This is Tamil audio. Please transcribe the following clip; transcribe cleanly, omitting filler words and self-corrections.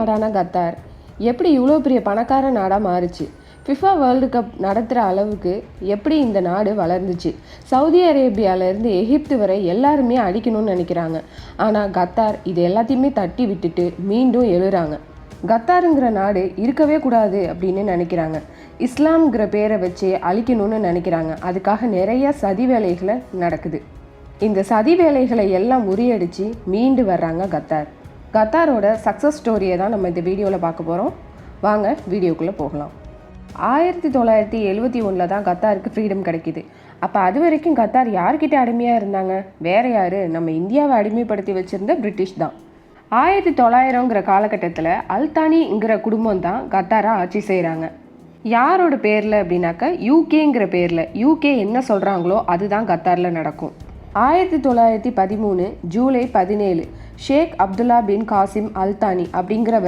நாடான கத்தார் எப்படி இவ்வளோ பெரிய பணக்கார நாடாக மாறுச்சு? ஃபிஃபா வேர்ல்டு கப் நடத்துகிற அளவுக்கு எப்படி இந்த நாடு வளர்ந்துச்சு? சவுதி அரேபியாவிலேருந்து எகிப்து வரை எல்லாருமே அடிக்கணும்னு நினைக்கிறாங்க. ஆனால் கத்தார் இது எல்லாத்தையுமே தட்டி விட்டுட்டு மீண்டும் எழுறாங்க. கத்தாருங்கிற நாடு இருக்கவே கூடாது அப்படின்னு நினைக்கிறாங்க. இஸ்லாம்ங்கிற பேரை வச்சு அழிக்கணும்னு நினைக்கிறாங்க. அதுக்காக நிறைய சதி வேலைகளை நடக்குது. இந்த சதி வேலைகளை எல்லாம் முறியடித்து மீண்டு வர்றாங்க கத்தார். கத்தாரோட சக்ஸஸ் ஸ்டோரியை தான் நம்ம இந்த வீடியோவில் பார்க்க போகிறோம். வாங்க வீடியோக்குள்ளே போகலாம். 1971 தான் கத்தாருக்கு ஃப்ரீடம் கிடைக்கிது. அப்போ அது வரைக்கும் கத்தார் யார்கிட்ட அடிமையாக இருந்தாங்க? வேற யார்? நம்ம இந்தியாவை அடிமைப்படுத்தி வச்சுருந்த பிரிட்டிஷ் தான். 1900ங்கிற காலகட்டத்தில் அல்தானிங்கிற குடும்பம் தான் கத்தாரை ஆட்சி செய்கிறாங்க. யாரோட பேரில் அப்படின்னாக்க யூகேங்கிற பேரில். யூகே என்ன சொல்கிறாங்களோ அதுதான் கத்தாரில் நடக்கும். 1913 ஜூலை 17 ஷேக் அப்துல்லா பின் காசிம் அல்தானி அப்படிங்கிறவர்